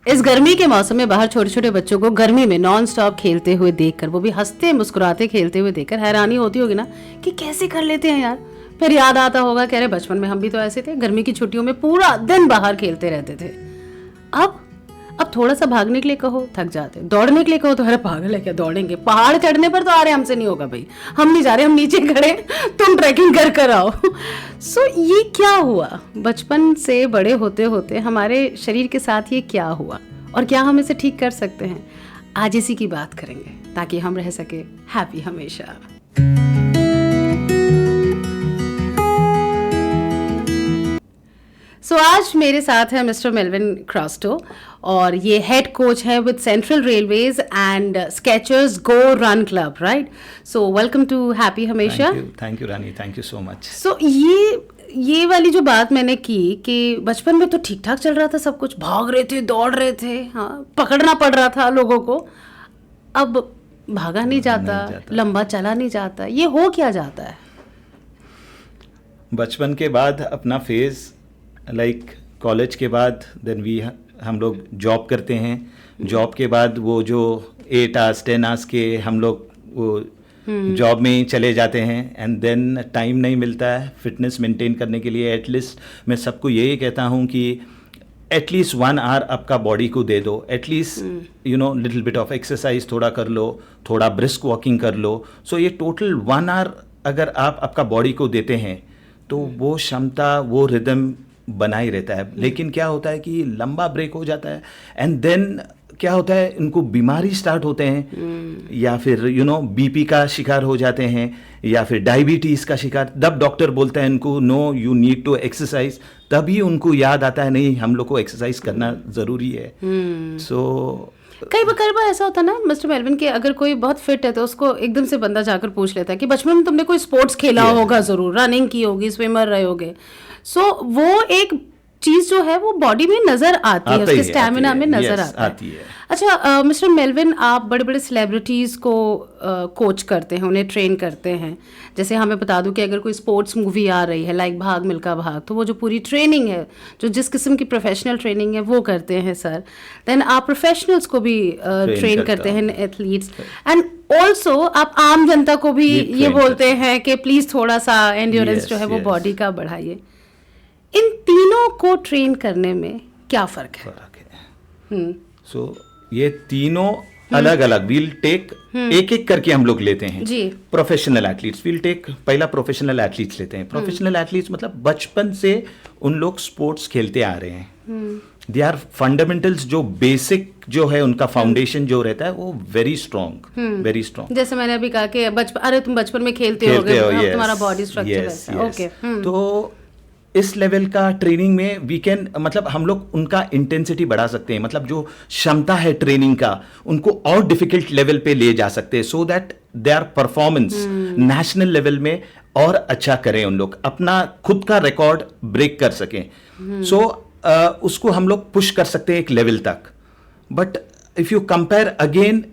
इस गर्मी के मौसम में बाहर छोटे छोटे बच्चों को गर्मी में नॉन स्टॉप खेलते हुए देखकर, वो भी हंसते मुस्कुराते खेलते हुए देखकर हैरानी होती होगी ना कि कैसे कर लेते हैं यार। फिर याद आता होगा कि अरे बचपन में हम भी तो ऐसे थे, गर्मी की छुट्टियों में पूरा दिन बाहर खेलते रहते थे। अब थोड़ा सा भागने के लिए कहो थक जाते, दौड़ने के लिए कहो तो अरे पागल है क्या दौड़ेंगे, पहाड़ चढ़ने पर तो अरे हमसे नहीं होगा भाई, हम नहीं जा रहे, हम नीचे खड़े, तुम ट्रैकिंग कर आओ। सो ये क्या हुआ, बचपन से बड़े होते होते हमारे शरीर के साथ ये क्या हुआ और क्या हम इसे ठीक कर सकते हैं, आज इसी की बात करेंगे ताकि हम रह सके हैप्पी हमेशा। सो आज मेरे साथ है मिस्टर मेल्विन क्रॉस्टो और ये हेड कोच है with Central Railways and Skechers Go Run club, right? So welcome to Happy Hamesha. Thank you Rani, thank you so much. So ये वाली जो बात मैंने की कि बचपन में तो ठीक ठाक चल रहा था सब कुछ, भाग रहे थे, दौड़ रहे थे, हाँ, पकड़ना पड़ रहा था लोगों को, अब भागा नहीं जाता, लंबा चला नहीं जाता, ये हो क्या जाता है? बचपन के बाद अपना फेज लाइक कॉलेज के बाद देन हम लोग जॉब करते हैं, जॉब के बाद वो जो 8 आवर्स 10 आवर्स के हम लोग वो जॉब में ही चले जाते हैं एंड देन टाइम नहीं मिलता है फिटनेस मेंटेन करने के लिए। एटलीस्ट मैं सबको यही कहता हूँ कि एटलीस्ट 1 आवर आपका बॉडी को दे दो, at least you know little bit of exercise थोड़ा कर लो, थोड़ा ब्रिस्क वॉकिंग कर लो। सो ये टोटल 1 आवर अगर आप आपका बॉडी को देते हैं तो वो क्षमता, वो रिदम बना ही रहता है। लेकिन क्या होता है कि लंबा ब्रेक हो जाता है एंड देन क्या होता है, इनको बीमारी स्टार्ट होते हैं या फिर यू नो बीपी का शिकार हो जाते हैं या फिर डायबिटीज़ का शिकार। तब डॉक्टर बोलता है इनको no you need to exercise, तभी उनको याद आता है नहीं हम लोग को एक्सरसाइज करना ज़रूरी है। सो कई बार ऐसा होता है ना मिस्टर मेल्विन कि अगर कोई बहुत फिट है तो उसको एकदम से बंदा जाकर पूछ लेता है कि बचपन में तुमने कोई स्पोर्ट्स खेला होगा ज़रूर, रनिंग की होगी, स्विमर रहे होगे। सो वो एक चीज जो है वो बॉडी में नजर आती है, उसके स्टैमिना में नजर आती है। अच्छा मिस्टर मेल्विन, आप बड़े बड़े सेलिब्रिटीज को कोच करते हैं, उन्हें ट्रेन करते हैं। जैसे हमें बता दूं कि अगर कोई स्पोर्ट्स मूवी आ रही है लाइक भाग मिल्खा भाग, तो वो जो पूरी ट्रेनिंग है, जो जिस किस्म की प्रोफेशनल ट्रेनिंग है वो करते हैं सर। देन आप प्रोफेशनल्स को भी ट्रेन करते हैं, एथलीट्स, एंड ऑल्सो आप आम जनता को भी ये बोलते हैं कि प्लीज थोड़ा सा एंड्योरेंस जो है वो बॉडी का बढ़ाइए। इन तीनों को ट्रेन करने में क्या फर्क है? सो ये तीनों अलग अलग वील टेक एक एक करके हम लोग लेते हैं जी। प्रोफेशनल एथलीट्स वील टेक, पहला प्रोफेशनल एथलीट्स लेते हैं। प्रोफेशनल एथलीट्स मतलब बचपन से उन लोग स्पोर्ट्स खेलते आ रहे हैं, दे आर फंडामेंटल्स, जो बेसिक जो है उनका फाउंडेशन जो रहता है वो वेरी स्ट्रॉन्ग। जैसे मैंने अभी कहा कि अरे तुम बचपन में खेलते हो, तुम्हारा बॉडी स्ट्रक्चर है। ओके, तो इस लेवल का ट्रेनिंग में वी कैन मतलब हम लोग उनका इंटेंसिटी बढ़ा सकते हैं, मतलब जो क्षमता है ट्रेनिंग का उनको और डिफिकल्ट लेवल पे ले जा सकते हैं, so that their performance national level में और अच्छा करें, उन लोग अपना खुद का रिकॉर्ड ब्रेक कर सकें। सो उसको हम लोग पुश कर सकते हैं एक लेवल तक। But if you compare again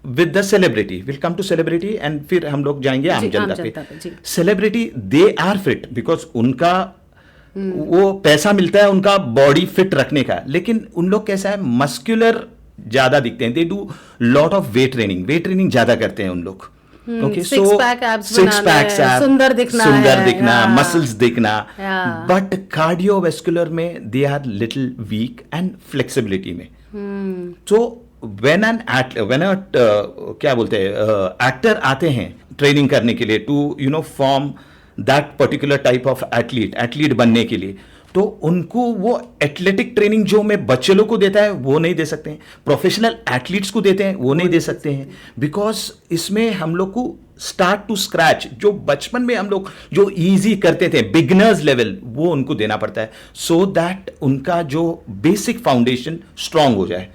with the celebrity, will come to celebrity and फिर हम लोग जाएंगे आम जनता पे। Celebrity they are fit because उनका वो पैसा मिलता है उनका बॉडी फिट रखने का, लेकिन उन लोग कैसा है मस्कुलर ज्यादा दिखते हैं, they do lot of weight training ज्यादा करते हैं उन लोग। ओके, सो सिक्स पैक्स, सुंदर दिखना, मसल्स दिखना, बट कार्डियोवैस्कुलर में they are little weak and flexibility में। सो व्हेन क्या बोलते हैं एक्टर आते हैं ट्रेनिंग करने के लिए to you know form that particular type of athlete बनने के लिए, तो उनको वो एथलेटिक ट्रेनिंग जो मैं बच्चे लोग को देता है वो नहीं दे सकते हैं, प्रोफेशनल एथलीट्स को देते हैं वो नहीं दे सकते हैं, बिकॉज इसमें हम लोग को स्टार्ट टू स्क्रैच जो बचपन में हम लोग जो इजी करते थे बिगिनर्स लेवल वो उनको देना पड़ता है, सो दैट उनका जो बेसिक फाउंडेशन स्ट्रांग हो जाए।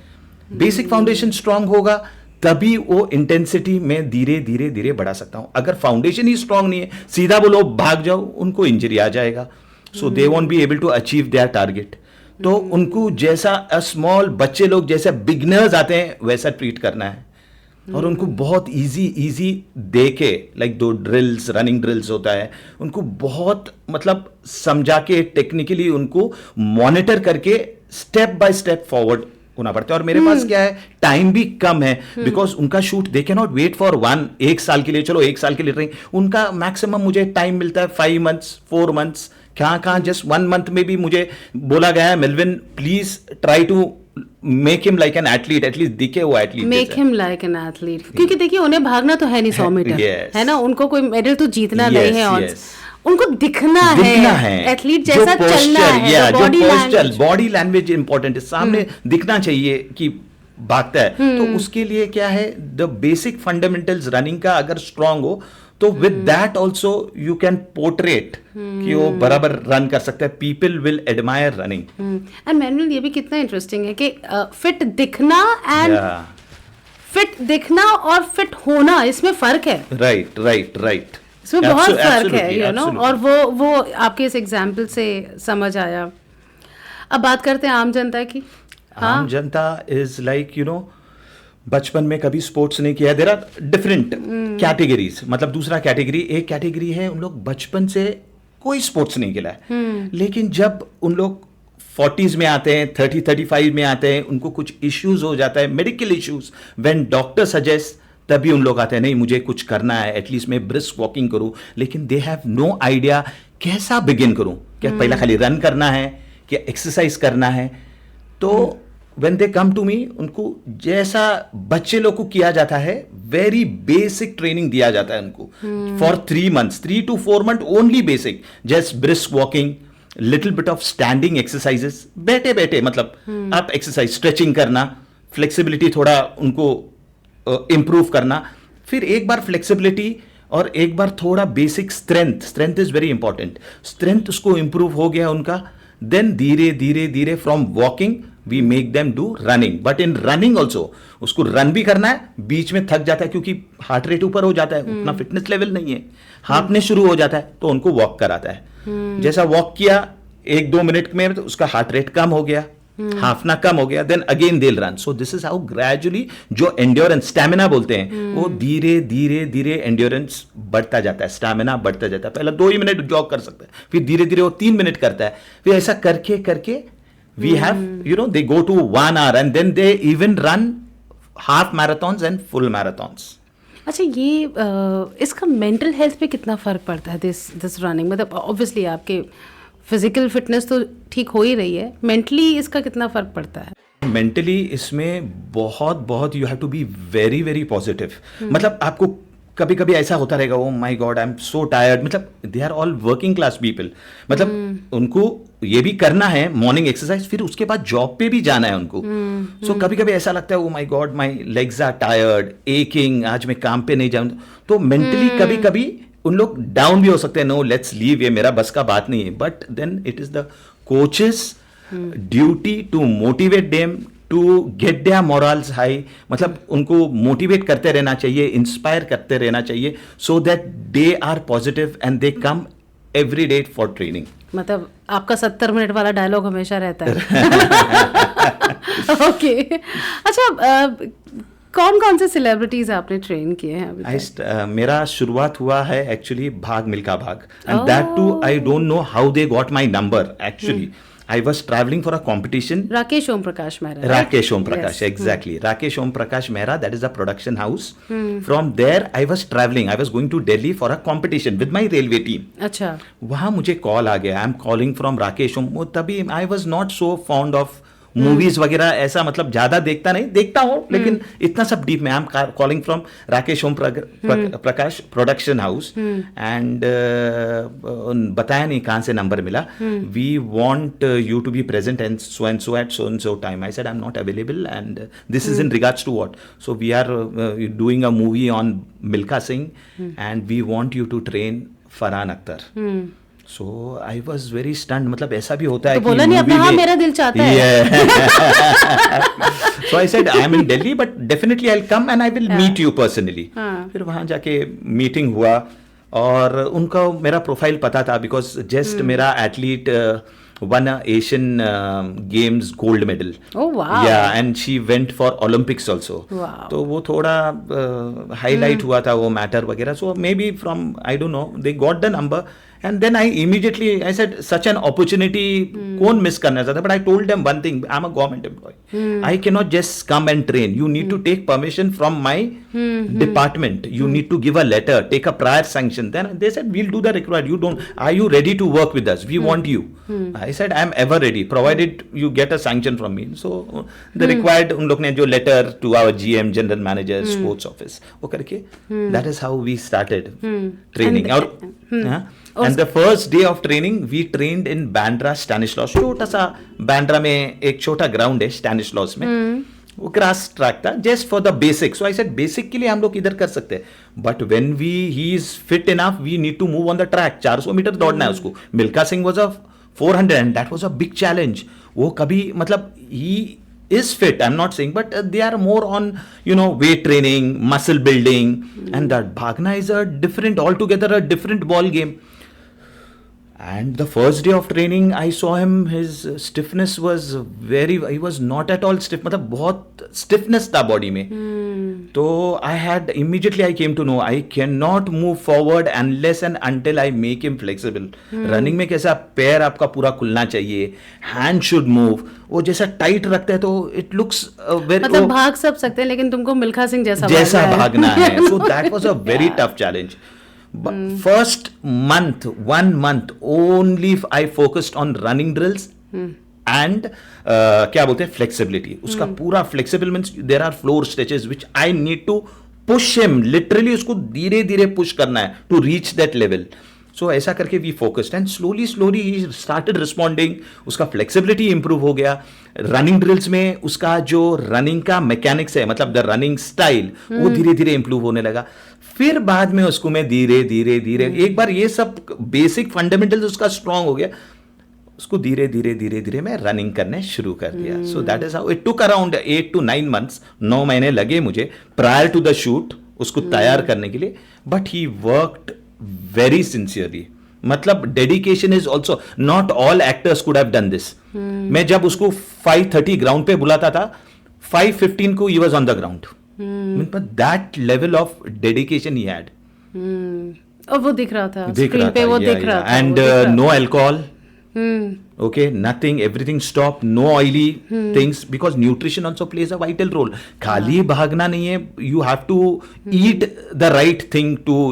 बेसिक फाउंडेशन स्ट्रांग होगा तभी वो इंटेंसिटी में धीरे धीरे बढ़ा सकता हूं। अगर फाउंडेशन ही स्ट्रांग नहीं है, सीधा बोलो भाग जाओ, उनको इंजरी आ जाएगा, so they won't be able to achieve their target. तो उनको जैसा स्मॉल बच्चे लोग जैसे बिगिनर्स आते हैं वैसा ट्रीट करना है और उनको बहुत इजी दे के लाइक दो ड्रिल्स, रनिंग ड्रिल्स होता है, उनको बहुत मतलब समझा के टेक्निकली उनको मॉनिटर करके स्टेप बाय स्टेप फॉरवर्ड होना पड़ता है। और मेरे पास क्या है, टाइम भी कम है, बिकॉज उनका shoot they can not wait for एक साल के लिए, चलो एक साल के लिए ट्रेनिंग, उनका मैक्सिमम मुझे टाइम मिलता है 5 months 4 months, कहाँ जस्ट 1 month में भी मुझे बोला गया है, Melvin please try to make him like an athlete, at least दिखे वो athlete, make him like an athlete, क्योंकि देखिए उन्हें भागना तो है नहीं 100 मीटर, है ना, उनको कोई मेडल तो जीतना नहीं है, और उनको दिखना है एथलीट जैसा, चलना है, बॉडी लैंग्वेज इंपॉर्टेंट है, सामने दिखना चाहिए कि भागता है। तो उसके लिए क्या है, द बेसिक फंडामेंटल्स रनिंग का अगर स्ट्रांग हो तो with that also you can portrait कि वो बराबर रन कर सकता है, people will admire running. And manual, ये भी कितना इंटरेस्टिंग है कि फिट दिखना एंड फिट दिखना और फिट होना, इसमें फर्क है। राइट इसमें बहुत फर्क है, यू नो, और वो आपके इस एग्जाम्पल से समझ आया। अब बात करते हैं आम जनता की। आम जनता इज लाइक, यू नो, बचपन में कभी स्पोर्ट्स नहीं किया, देयर आर डिफरेंट कैटेगरीज, मतलब दूसरा कैटेगरी, एक कैटेगरी है उन लोग बचपन से कोई स्पोर्ट्स नहीं खेला है, लेकिन जब उन लोग 40s में आते हैं, 30-35 में आते हैं, उनको कुछ इश्यूज हो जाता है, medical issues, when doctor suggest, तभी उन लोग आते हैं, नहीं मुझे कुछ करना है, एटलीस्ट मैं ब्रिस्क वॉकिंग करूं, लेकिन दे हैव नो आइडिया कैसा बिगिन करूं, क्या पहला खाली रन करना है, क्या एक्सरसाइज करना है। तो when they come to me, उनको जैसा बच्चे लोग को किया जाता है, वेरी बेसिक ट्रेनिंग दिया जाता है उनको for 3 months, 3 to 4 months only basic, just brisk walking, little bit of standing exercises, बैठे बैठे मतलब आप एक्सरसाइज, स्ट्रेचिंग करना, फ्लेक्सिबिलिटी थोड़ा उनको इंप्रूव करना, फिर एक बार फ्लेक्सिबिलिटी और एक बार थोड़ा basic strength is very important, strength उसको इंप्रूव हो गया उनका, देन धीरे धीरे धीरे from walking we make them do running, but in running also उसको रन भी करना है, बीच में थक जाता है क्योंकि हार्ट रेट ऊपर हो जाता है, उतना फिटनेस लेवल नहीं है, हाँफने शुरू हो जाता है, तो उनको वॉक कराता है, जैसा वॉक किया 1-2 मिनट में तो उसका हार्ट रेट कम हो गया, हाफना कम हो गया, then again they run. So this is how gradually जो एंड्योरेंस, स्टैमिना बोलते हैं, वो धीरे धीरे धीरे एंड्योरेंस बढ़ता जाता है, स्टैमिना बढ़ता जाता है। पहले 2 ही मिनट जॉग कर सकता है, फिर धीरे धीरे वो 3 मिनट करता है, फिर ऐसा करके करके we have, you know, they go to 1 hour and then they even run half marathons and full marathons. अच्छा, ये इसका मेंटल हेल्थ पे कितना फर्क पड़ता है दिस रनिंग? मतलब ऑब्वियसली आपके फिजिकल फिटनेस तो ठीक हो ही रही है, मेंटली इसका कितना फर्क पड़ता है? मेंटली इसमें बहुत you have to be very very positive, मतलब आपको कभी कभी ऐसा होता रहेगा, oh my god I am so tired, मतलब they are all working class people, मतलब उनको ये भी करना है मॉर्निंग एक्सरसाइज, फिर उसके बाद जॉब पे भी जाना है उनको, सो कभी कभी ऐसा लगता है, oh my god my legs are tired, aching, आज मैं काम पे नहीं जाऊँ, तो मेंटली कभी कभी उन लोग डाउन भी हो सकते हैं, नो लेट्स लीव, ये मेरा बस का बात नहीं है, but then it is the coach's duty to motivate them to get their morals high, मतलब उनको मोटिवेट करते रहना चाहिए, इंस्पायर करते रहना चाहिए, so that they are positive and they come every day for training. मतलब आपका 70 मिनट वाला डायलॉग हमेशा रहता है। ओके, अच्छा, कौन से सेलिब्रिटीज आपने ट्रेन किए हैं अभी तक? मेरा शुरुआत हुआ है actually Bhaag Milkha Bhaag, and that too I don't know how they got my number actually. I was traveling for a competition. Rakesh Om Prakash Mehra. Rakesh Om Prakash, yes. Exactly. Rakesh Om Prakash Mehra, that is a production house. From there, I was traveling. I was going to Delhi for a competition with my railway team. अच्छा. वहाँ मुझे call आ गया. I am calling from Rakesh Om. तभी I was not so fond of movies वगैरह, ऐसा मतलब ज्यादा देखता हूँ, लेकिन इतना सब डीप में। I am calling from Rakesh Om Prakash production house, and बताया नहीं कहाँ से नंबर मिला, we want you to be present and so at so time. I said I am not available and this is in regards to what, so we are doing a movie on Milkha Singh and we want you to train Farhan Akhtar. So I was very stunned, मतलब ऐसा भी होता है तो बोला नहीं अपना, हाँ मेरा दिल चाहता है। So I said I am in Delhi but definitely I'll come and I will meet you personally. फिर वहाँ जाके मीटिंग हुआ और उनका मेरा प्रोफाइल पता था, बिकॉज जस्ट मेरा athlete won a Asian Games gold medal. Oh wow. Yeah, and she went for Olympics also. Wow. तो वो थोड़ा highlight हुआ था वो मैटर वगैरह. So maybe from I don't know they got the number And then I immediately, I said, such an opportunity, कौन miss करना चाहता? But I told them one thing, I'm a government employee. I cannot just come and train. You need to take permission from my department. You need to give a letter, take a prior sanction. Then they said, we'll do the required. Are you ready to work with us? We want you. I said, I'm ever ready, provided you get a sanction from me. So the required, उन लोग ने जो letter to our GM, general manager, sports office, वो करके, that is how we started training. And the first day of training, we trained in Bandra Stanislaus. छोटा सा Bandra में एक छोटा ग्राउंड है Stanislaus में, वो ग्रास ट्रैक था, just for the basics. So I said, basic के लिए हम लोग इधर कर सकते हैं, but when he is fit enough, we need to move on the track. 400 metre दौड़ना है उसको. Milkha Singh was a 400 and that was a big challenge. वो कभी मतलब he is fit, I'm not saying, but they are more on, weight training, muscle building, and that Bhagna is altogether a different ball game. And the first day of training, I saw him, his stiffness was he was not at all stiff, मतलब बहुत stiffness था body में. तो immediately I came to know, I cannot move forward unless and until I make him flexible. Running में कैसा पैर आपका पूरा खुलना चाहिए, hand should move. वो जैसा टाइट रखता है तो it looks very, मतलब भाग सब सकते हैं, लेकिन तुमको मिल्खा सिंह जैसा भागना है. So that was a very tough challenge. First month, 1 month only I focused on running drills and क्या बोलते हैं flexibility. उसका पूरा flexible means there are floor stretches which I need to push him, literally उसको धीरे धीरे push करना है to reach that level. So ऐसा करके we focused and slowly he started responding. उसका flexibility improve हो गया. Running drills में उसका जो running का mechanics है, मतलब the running style, वो धीरे धीरे improve होने लगा. फिर बाद में उसको मैं धीरे एक बार ये सब बेसिक फंडामेंटल्स उसका स्ट्रांग हो गया, उसको धीरे धीरे मैं रनिंग करने शुरू कर दिया. सो that is how it took around 8 to 9 months, 9 महीने लगे मुझे प्रायर टू द शूट उसको तैयार करने के लिए. But he worked very sincerely. मतलब dedication is also, not all actors could have done this. मैं जब उसको 5:30 ग्राउंड पे बुलाता था, 5:15 को he was on the ground. But that level of dedication he had. और वो दिख रहा था स्क्रीन पे, वो दिख रहा था. And no alcohol. Okay, nothing, everything stopped, no oily things, because nutrition also plays a vital role. खाली भागना नहीं है, you have to eat the right thing to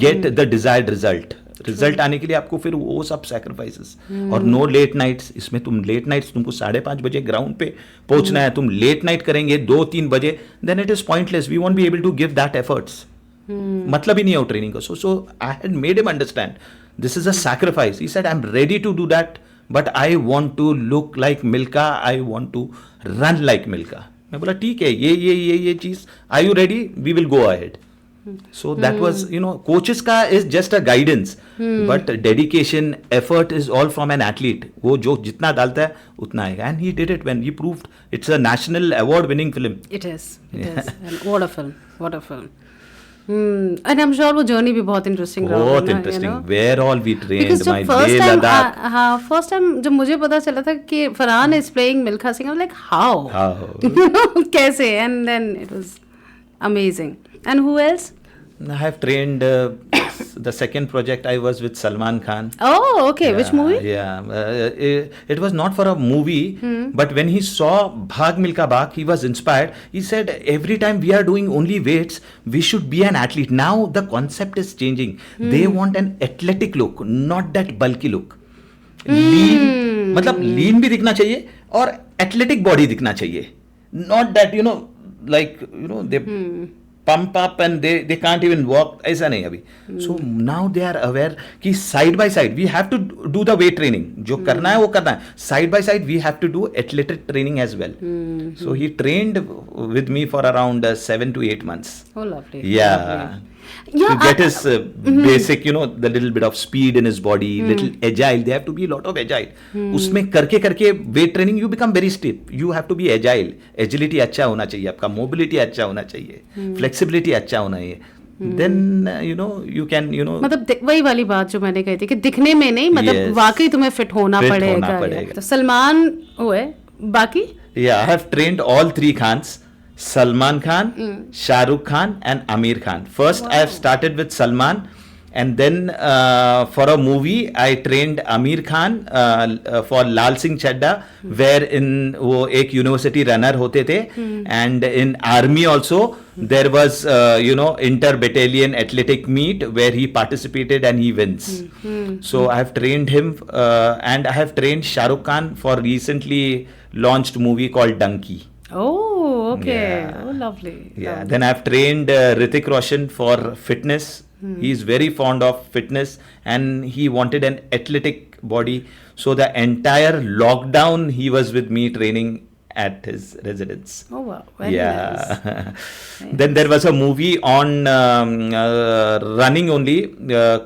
get the desired result. Result आने के लिए आपको फिर वो सब सैक्रिफाइसेस. और नो लेट नाइट्स. इसमें तुम लेट नाइट्स, तुमको 5:30 बजे ग्राउंड पे पहुंचना है, तुम लेट नाइट करेंगे 2-3 बजे, then it is pointless. We won't be able to give that efforts. मतलब ही नहीं है ट्रेनिंग का. So I had made him understand this is a sacrifice. He said I am ready to do that, but I want to look like Milkha, I want to run like Milkha. मैं बोला ठीक है, ये चीज, are you ready, we will go ahead. So that was, coaches का is just a guidance, but dedication, effort is all from an athlete. वो जो जितना डालता है उतना आएगा. And he did it when he proved. It's a national award winning film. It is. And what a film. And I'm sure वो journey भी बहुत interesting रहा. बहुत interesting. Where all we trained, my Leh Ladakh. हाँ, first time जब मुझे पता चला था कि Farhan is playing Milkha Singh, I was like, how? कैसे? And then it was amazing. And who else? I have trained the second project I was with Salman Khan. Oh, okay. Which movie? It was not for a movie, but when he saw Bhag Milkha Bhag, he was inspired. He said, every time we are doing only weights, we should be an athlete. Now the concept is changing. They want an athletic look, not that bulky look. Lean, मतलब lean भी दिखना चाहिए और athletic body दिखना चाहिए. Not that, they pump up and they can't even walk. ऐसा नहीं अभी. So now they are aware कि side by side we have to do the weight training. जो करना है वो करना है. Side by side we have to do athletic training as well. So he trained with me for around 7 to 8 months. Oh, lovely. Yeah. Lovely. To get his basic, the little bit of speed in his body, little agile. They have to be a lot of agile. उसमें करके weight training you become very stiff. You have to be agile. Agility अच्छा होना चाहिए आपका, mobility अच्छा होना चाहिए, flexibility अच्छा होना चाहिए. Then you can मतलब वही वाली बात जो मैंने कही थी कि दिखने में नहीं, मतलब वाकई तुम्हें फिट होना पड़ेगा. तो सलमान हुए बाकी. Yeah, I have trained all 3 Khans. Salman Khan, Shah Rukh Khan and Amir Khan. First, I have started with Salman. And then for a movie, I trained Amir Khan for Lal Singh Chadda, where in वो एक university runner होते थे, and in army also there was inter battalion athletic meet where he participated and he wins. So I have trained him, and I have trained Shah Rukh Khan for recently launched movie called Donkey. Oh, okay. Yeah. Oh, lovely. Yeah. Lovely. Then I've trained Hrithik Roshan for fitness. He's very fond of fitness and he wanted an athletic body. So the entire lockdown he was with me training at his residence. Oh, wow. Very nice. Then there was a movie on running only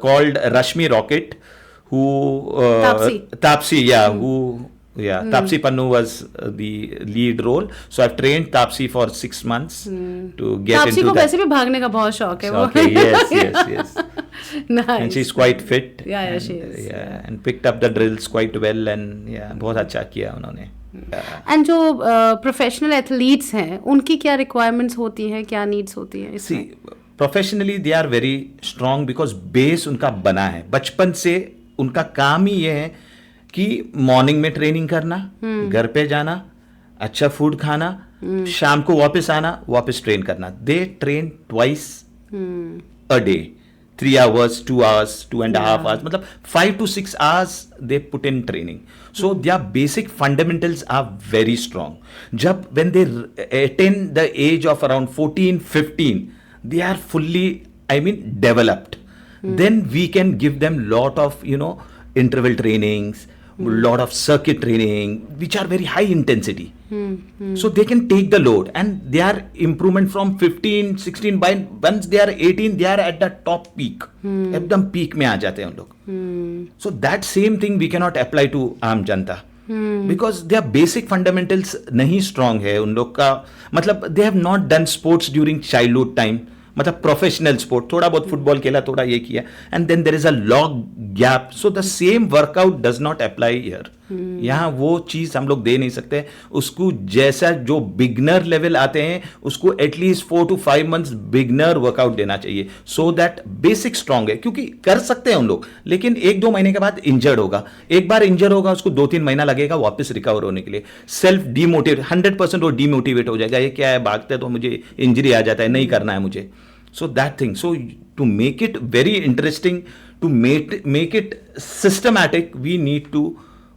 called Rashmi Rocket, who Taapsee, yeah, Taapsee Pannu was the lead role. So I've trained Taapsee for 6 months to get Taapsee into को that. वैसे भी भागने का बहुत शौक है वो. Okay, yes. Nice. And she's quite fit. Yeah, she is. Yeah, and picked up the drills quite well, and yeah, बहुत अच्छा किया उन्होंने. एंड जो प्रोफेशनल एथलीट्स हैं उनकी क्या रिक्वायरमेंट्स होती हैं, क्या नीड्स होती हैं इसमें? See, professionally they are very strong because base उनका बना है. बचपन से उनका काम ही ये है कि मॉर्निंग में ट्रेनिंग करना, घर पे जाना, अच्छा फूड खाना, शाम को वापस आना, वापस ट्रेन करना. They train twice a day, 3 hours, 2 hours, 2.5 hours, मतलब 5 to 6 hours they put in training. So their basic fundamentals are very strong. जब when they attain the age of around 14, 15, they are fully, developed. Then we can give them lot of, interval trainings, lot of circuit training, which are very high intensity. So they can take the load, and their improvement from 15, 16, by once they are 18, they are at the top peak. एकदम peak में आ जाते हैं उन लोग. So that same thing we cannot apply to आम जनता. Because their basic fundamentals नहीं strong है उन लोग का. मतलब they have not done sports during childhood time. मतलब प्रोफेशनल स्पोर्ट, थोड़ा बहुत फुटबॉल खेला, थोड़ा ये किया, and then there is a long gap. So the same workout does not apply here. यहाँ वो चीज हम लोग दे नहीं सकते. उसको जैसा जो बिगनर लेवल आते हैं उसको at least 4 to 5 months beginner workout देना चाहिए, सो दैट बेसिक स्ट्रांग है. क्योंकि कर सकते हैं उन लोग, लेकिन 1-2 महीने के बाद इंजर्ड होगा. एक बार इंजर्ड होगा उसको 2-3 महीना लगेगा वापस रिकवर होने के लिए. सेल्फ डीमोटिवेट, 100% वो डीमोटिवेट हो जाएगा. ये क्या है, भागते तो मुझे इंजरी आ जाता है, नहीं करना है मुझे. So that thing. So to make it very interesting, to make it systematic, we need to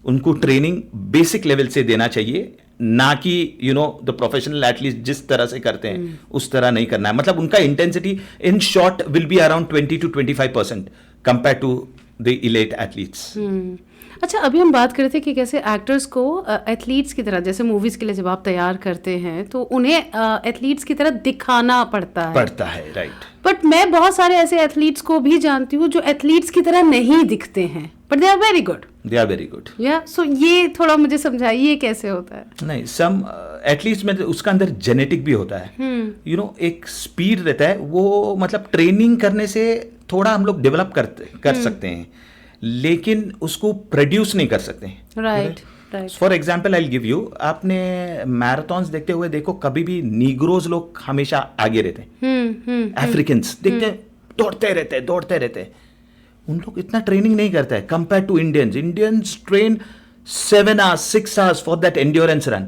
उनको ट्रेनिंग बेसिक लेवल से देना चाहिए, ना कि द प्रोफेशनल एथलीट जिस तरह से करते हैं उस तरह नहीं करना है. मतलब उनका intensity in short will be around 20 to 25% compare to the elite athletes. अच्छा, अभी हम बात कर रहे थे कि कैसे एक्टर्स को एथलीट्स की तरह, जैसे मूवीज के लिए जब आप तैयार करते हैं तो उन्हें एथलीट्स की तरह दिखाना पड़ता है. राइट. बट मैं बहुत सारे ऐसे एथलीट्स को भी जानती हूँ जो एथलीट्स की तरह नहीं दिखते हैं, but they are very good. Yeah so ये थोड़ा मुझे समझाइए कैसे होता है. नहीं, सम एथलीट्स में उसका अंदर जेनेटिक भी होता है. एक स्पीड रहता है, वो मतलब ट्रेनिंग करने से थोड़ा हम लोग डेवलप कर सकते हैं, लेकिन उसको प्रोड्यूस नहीं कर सकते. Right. For example I will give you, आपने मैराथन्स देखते हुए देखो, कभी भी नीग्रोज लोग हमेशा आगे रहते हैं. अफ्रीकन्स देखते हैं दौड़ते रहते हैं. उन लोग इतना ट्रेनिंग नहीं करता है compare to Indians train 7 hours 6 hours for that endurance run.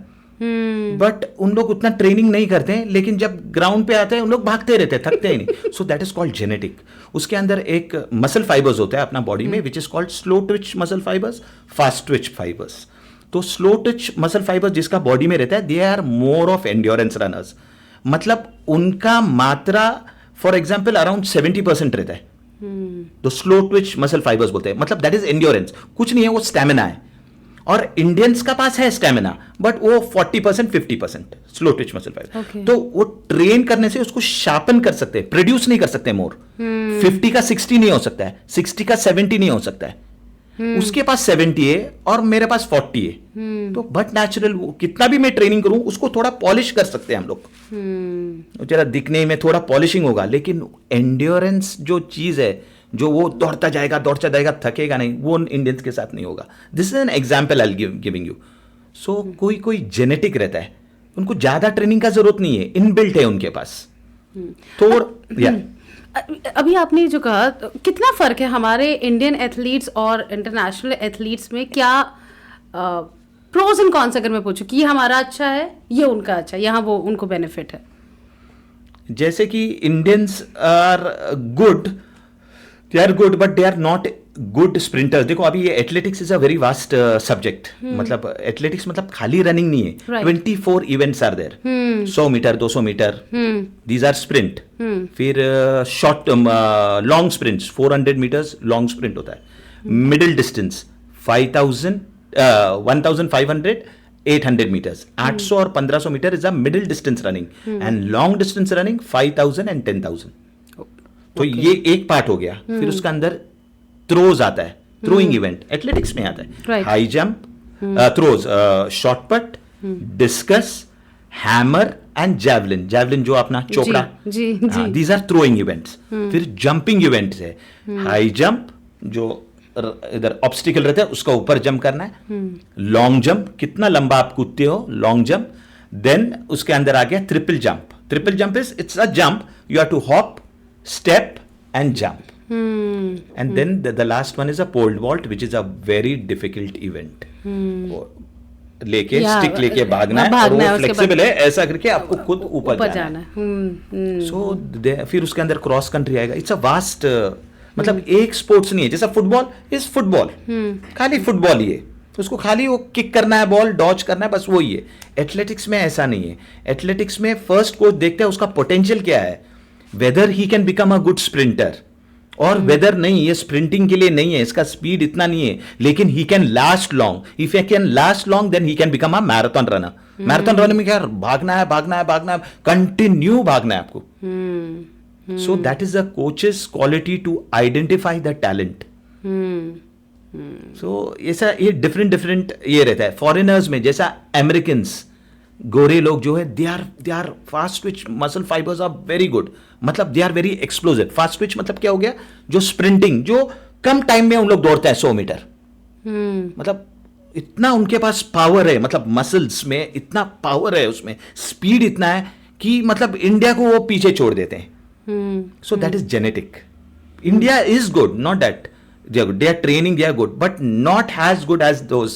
But उन लोग उतना ट्रेनिंग नहीं करते हैं, लेकिन जब ग्राउंड पे आते हैं उन लोग भागते रहते हैं, थकते ही नहीं. सो दैट इज कॉल्ड जेनेटिक. उसके अंदर एक मसल फाइबर्स होता है अपना बॉडी में, which is called slow twitch muscle fibres, fast twitch fibres. तो स्लो ट्विच मसल फाइबर्स जिसका बॉडी में रहता है, they are more of endurance runners. मतलब उनका मात्रा फॉर एग्जाम्पल अराउंड 70% रहता है. तो स्लो ट्विच मसल फाइबर्स बोलते हैं, मतलब दैट इज एंड्योरेंस. कुछ नहीं है, वो स्टैमिना है. और इंडियंस का पास है स्टैमिना, बट वो 40% 50% स्लो ट्विच मसल फाइबर. तो वो ट्रेन करने से उसको शार्पन कर सकते हैं, प्रोड्यूस नहीं कर सकते मोर. 50 का 60 नहीं हो सकता है, 60 का 70 नहीं हो सकता है. उसके पास 70 है और मेरे पास 40 है. तो बट नेचुरल कितना भी मैं ट्रेनिंग करूं उसको थोड़ा पॉलिश कर सकते हैं हम लोग. जरा दिखने में थोड़ा पॉलिशिंग होगा, लेकिन एंड्योरेंस जो चीज है, जो वो दौड़ता जाएगा थकेगा नहीं, वो इंडियंस के साथ नहीं होगा. This is an example I giving you. So कोई जेनेटिक रहता है, उनको ज्यादा ट्रेनिंग का जरूरत नहीं है, इनबिल्ट है उनके पास. अभी आपने जो कहा, कितना फर्क है हमारे इंडियन एथलीट्स और इंटरनेशनल एथलीट्स में? क्या प्रोज एंड कॉन्स अगर मैं पूछूं कि ये हमारा अच्छा है, ये उनका अच्छा है, यहाँ वो उनको बेनिफिट है? जैसे कि Indians are good, they are good but they are not good sprinters. देखो अभी ये athletics is a very vast subject. मतलब एथलेटिक्स मतलब खाली रनिंग नहीं है. Right. 24 events are there. 100 meter, 200 meter, these are sprint. फिर short long sprints, 400 meters long sprint होता है. Middle distance 5000, 1500, 800 metres. 800 और 1500 metre is a middle distance running. And long distance running 5000 and 10,000. तो ये एक पार्ट हो गया. फिर उसका अंदर थ्रोज आता है. थ्रोइंग इवेंट एथलेटिक्स में आता है. Right. High jump, throws, shot put, discus, hammer and javelin. Javelin जो अपना चोपड़ा, जी, जी. These are throwing events. फिर जंपिंग इवेंट्स है. हाई जंप जो इधर ऑब्स्टिकल रहता है उसका ऊपर जंप करना है. लॉन्ग जंप, कितना लंबा आप कूदते हो, लॉन्ग जंप. देन उसके अंदर आ गया triple jump. Triple jump is it's a jump, you have to hop, step and jump. And then the last one is a pole vault, which is a very difficult event. लेके stick लेके भागना है और वो flexible है, ऐसा करके आपको खुद ऊपर जाना है. सो फिर उसके अंदर क्रॉस कंट्री आएगा. इट्स अ वास्ट, मतलब एक स्पोर्ट्स नहीं है. जैसा फुटबॉल इज फुटबॉल, खाली फुटबॉल ही है. उसको खाली वो किक करना है, बॉल डॉच करना है, बस वही है. एथलेटिक्स में ऐसा नहीं है. एथलेटिक्स में फर्स्ट कोच देखता है उसका पोटेंशियल क्या है, weather he can become a good sprinter और वेदर नहीं, ये स्प्रिंटिंग के लिए नहीं है, इसका स्पीड इतना नहीं है, लेकिन he can last long. If he can last long then he can become a marathon runner. Marathon runner में क्या, भागना है, भागना है, भागना है, कंटिन्यू भागना है आपको. So that is the coaches quality to identify the talent. So ऐसा ये डिफरेंट ये रहता है. फॉरेनर्स में जैसा अमेरिकन गोरे लोग जो है, they are fast twitch, muscle fibres are very good. मतलब they are very explosive. Fast twitch मतलब क्या हो गया, जो स्प्रिंटिंग, जो कम टाइम में उन लोग दौड़ते हैं 100 मीटर. मतलब इतना उनके पास पावर है, मतलब मसल्स में इतना पावर है, उसमें स्पीड इतना है कि मतलब इंडिया को वो पीछे छोड़ देते हैं. So that is genetic. India is good, not that they are training, they are good, but not as good as those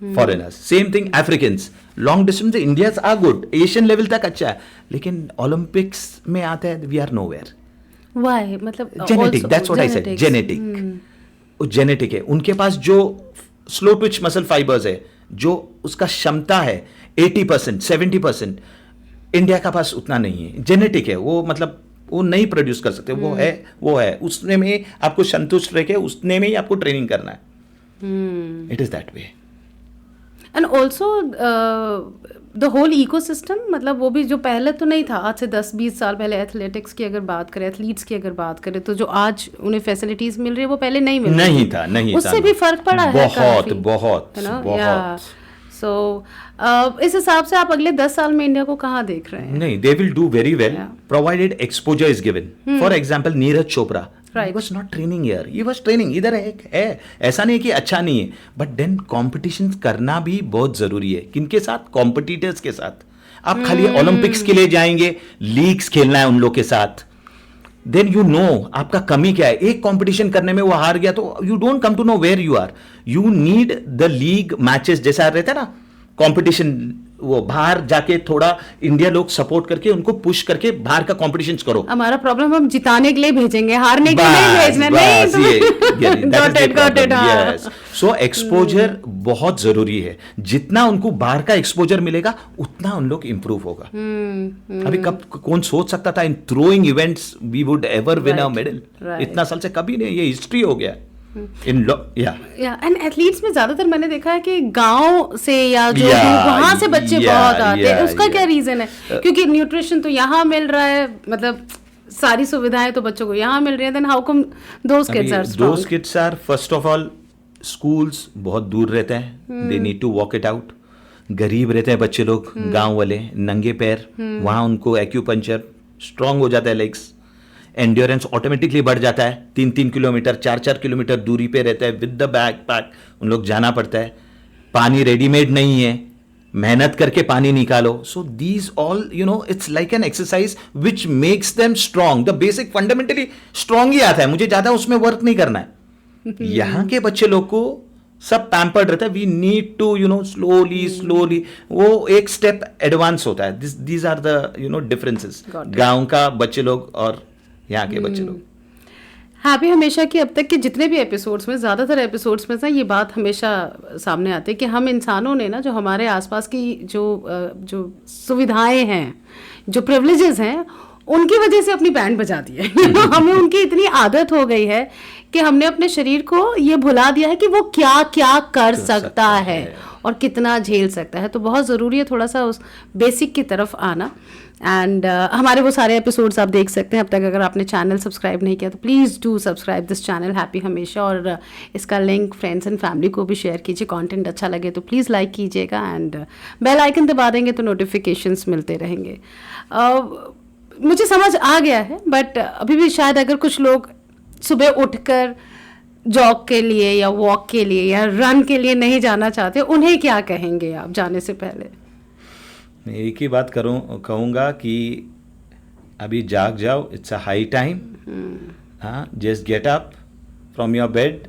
foreigners. Same thing Africans. Long distance Indians are good, Asian level तक अच्छा है, लेकिन Olympics में आते हैं we are nowhere. Why? मतलब genetic, that's what I said, genetic. वो genetic है. उनके पास जो स्लो ट्विच मसल फाइबर्स है, जो उसका क्षमता है 80%, 70%, इंडिया का पास उतना नहीं है. जेनेटिक है वो, मतलब वो नहीं प्रोड्यूस कर सकते. वो है उसने में आपको संतुष्ट रह के उसने में ही आपको ट्रेनिंग करना है. It is that way. And also the whole ecosystem, मतलब वो भी जो पहले तो नहीं था, आज से 10-20 साल पहले एथलेटिक्स की अगर बात करें, एथलीट्स की अगर बात करें, तो जो आज उन्हें फैसिलिटीज मिल रही है वो पहले नहीं मिल रही था. उससे भी फर्क पड़ा है बहुत. सो इस हिसाब से आप अगले 10 साल में इंडिया को कहाँ देख रहे हैं? नहीं, they will do very well provided exposure is given. For example Neeraj Chopra, he was not training here, he was training. इधर है, ऐसा नहीं कि अच्छा नहीं है, बट देन कॉम्पिटिशन करना भी बहुत जरूरी है. किनके साथ? कॉम्पिटिटर्स के साथ. आप खाली ओलंपिक्स के लिए जाएंगे, लीग्स खेलना है उन लोग के साथ, देन यू नो आपका कमी क्या है. एक कंपटीशन करने में वो हार गया तो you don't come to know where you are. You need the league matches, जैसा रहता है ना कंपटीशन, वो बाहर जाके थोड़ा इंडिया लोग सपोर्ट करके उनको पुश करके बाहर का कंपटीशन करो. हमारा प्रॉब्लम हम जिताने के लिए भेजेंगे, हारने के लिए नहीं भेजना. नहीं. सो एक्सपोजर बहुत जरूरी है. जितना उनको बाहर का एक्सपोजर मिलेगा उतना उन लोग इंप्रूव होगा. अभी कब कौन सोच सकता था in throwing events we would ever win a medal. इतना साल से कभी नहीं, ये हिस्ट्री हो गया. एंड एथलीट्स में ज्यादातर मैंने देखा है कि गांव से या जो वहां से बच्चे बहुत आते हैं. उसका क्या रीजन है? क्योंकि न्यूट्रिशन तो यहाँ मिल रहा है, मतलब सारी सुविधाएं तो बच्चों को यहाँ मिल रही है. Then how come those kids are first of all, schools बहुत दूर रहते हैं, they need to walk it out. गरीब रहते हैं बच्चे लोग, गांव वाले, नंगे पैर. वहां उनको एक्यूपंक्चर, स्ट्रांग हो जाता है लेग्स, एंड्योरेंस ऑटोमेटिकली बढ़ जाता है. 3-3 किलोमीटर, 4-4 किलोमीटर दूरी पे रहता है, विद द बैक पैक उन लोग जाना पड़ता है. पानी रेडीमेड नहीं है, मेहनत करके पानी निकालो. So these all it's like an exercise which makes them strong. The basic fundamentally strong ही आता है, मुझे ज्यादा उसमें वर्क नहीं करना है. यहाँ के बच्चे लोग को सब पैम्पर्ड रहता है. वी नीड टू स्लोली वो एक स्टेप एडवांस होता है. दीज आर द डिफरेंसेस गांव का बच्चे लोग और यहाँ के बच्चे लोग. हैप्पी हमेशा की अब तक के जितने भी एपिसोड्स में, ज़्यादातर एपिसोड्स में ये बात हमेशा सामने आती है कि हम इंसानों ने ना, जो हमारे आसपास की जो सुविधाएं हैं, जो प्रिविलेजेस हैं, उनकी वजह से अपनी बैंड बजा दी है. हमें उनकी इतनी आदत हो गई है कि हमने अपने शरीर को ये भुला दिया है कि वो क्या क्या कर सकता है और कितना झेल सकता है. तो बहुत ज़रूरी है थोड़ा सा उस बेसिक की तरफ आना. एंड हमारे वो सारे एपिसोड्स आप देख सकते हैं. अब तक अगर आपने चैनल सब्सक्राइब नहीं किया तो please do subscribe this channel happy हमेशा, और इसका लिंक फ्रेंड्स एंड फैमिली को भी शेयर कीजिए. कंटेंट अच्छा लगे तो प्लीज़ लाइक कीजिएगा एंड बेल आइकन दबा देंगे तो नोटिफिकेशंस मिलते रहेंगे. मुझे समझ आ गया है, बट अभी भी शायद अगर कुछ लोग सुबह उठकर जॉग के लिए या वॉक के लिए या रन के लिए नहीं जाना चाहते, उन्हें क्या कहेंगे आप जाने से पहले? मैं एक ही बात कहूँगा कि अभी जाग जाओ. It's a high time. हाँ, just get up from your bed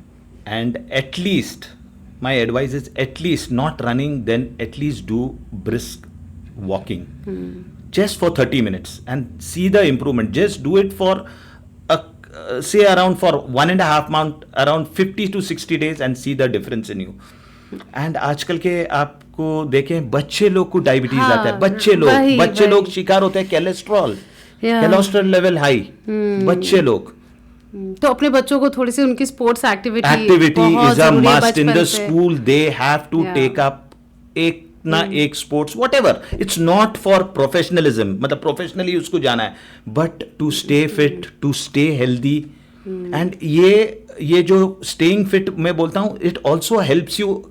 and at least my advice is at least not running, then at least do brisk walking just for 30 minutes and see the improvement. Just do it for say around for 1.5 month, around 50 to 60 days and see the difference in you. And आजकल के आपको देखें बच्चे लोग को diabetes आता है. बच्चे लोग शिकार होते हैं कोलेस्ट्रॉल लेवल हाई. बच्चे लोग, तो अपने बच्चों को थोड़ी सी उनकी sports activity is a must in the school. They have to take up एक sports whatever. It's not for professionalism, मतलब प्रोफेशनली उसको जाना है, but to stay fit, to stay healthy. And ये जो स्टेइंग फिट मैं बोलता हूँ, it also helps you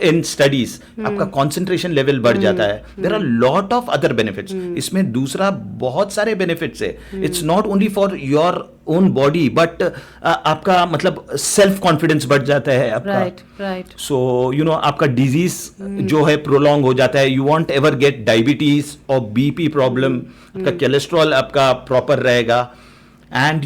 in studies. आपका कॉन्सेंट्रेशन लेवल बढ़ जाता है. There are lot of other benefits. इसमें दूसरा बहुत सारे बेनिफिट्स है. It's not only for your own body, but आपका मतलब सेल्फ कॉन्फिडेंस बढ़ जाता है आपका. राइट. सो आपका डिजीज जो है प्रोलॉन्ग हो जाता है. You want ever get diabetes और बीपी प्रॉब्लम. आपका कोलेस्ट्रॉल आपका प्रॉपर रहेगा and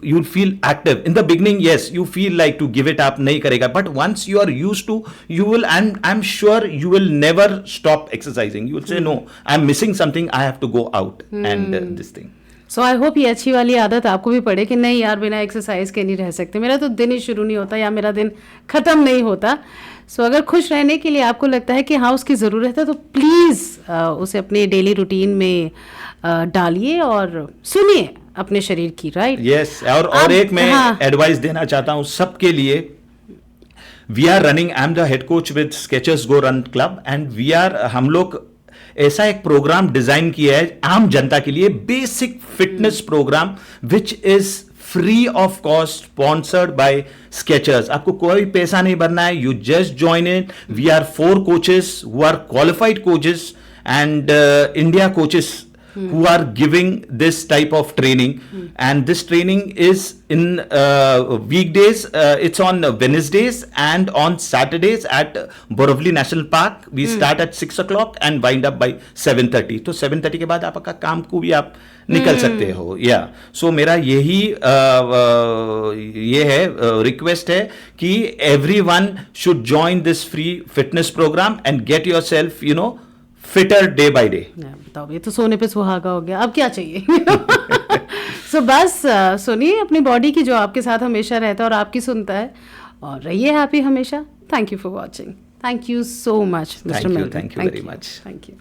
you'll feel active. In the beginning, yes, you feel like to give it up, nahi karega, but once you are used to, you will, and I'm sure you will never stop exercising. You will say, no, I'm missing something, I have to go out and this thing. So I hope ये अच्छी वाली आदत आपको भी पड़े कि नहीं यार, बिना एक्सरसाइज के नहीं रह सकते, मेरा तो दिन ही शुरू नहीं होता या मेरा दिन ख़त्म नहीं होता. सो अगर खुश रहने के लिए आपको लगता है कि हाँ उसकी ज़रूरत है, तो प्लीज़ उसे अपने डेली रूटीन में डालिए और सुनिए अपने शरीर की. राइट. यस. और एक मैं एडवाइस देना चाहता हूँ सबके लिए. We are running, I am the head coach with Skechers Go Run Club, and हम लोग ऐसा एक प्रोग्राम डिजाइन किया है आम जनता के लिए, basic fitness programme which is free of cost, sponsored by Skechers. आपको कोई पैसा नहीं भरना है. You just join in. We are 4 coaches who are qualified coaches and India coaches who are giving this type of training, and this training is in weekdays. It's on Wednesdays and on Saturdays at Borivali National Park. We start at 6 o'clock and wind up by 7:30. तो 7:30 के बाद आपका काम को भी आप निकल सकते हो. सो मेरा यही ये है रिक्वेस्ट है कि everyone should join this free fitness program and get yourself fitter day by day. बताओ, ये तो सोने पे सुहागा हो गया, अब क्या चाहिए. सो बस सुनिए अपनी बॉडी की, जो आपके साथ हमेशा रहता है और आपकी सुनता है, और रहिए happy Hamesha. Thank you for watching. Thank you so much mister Melvin. Thank you very much. Thank you.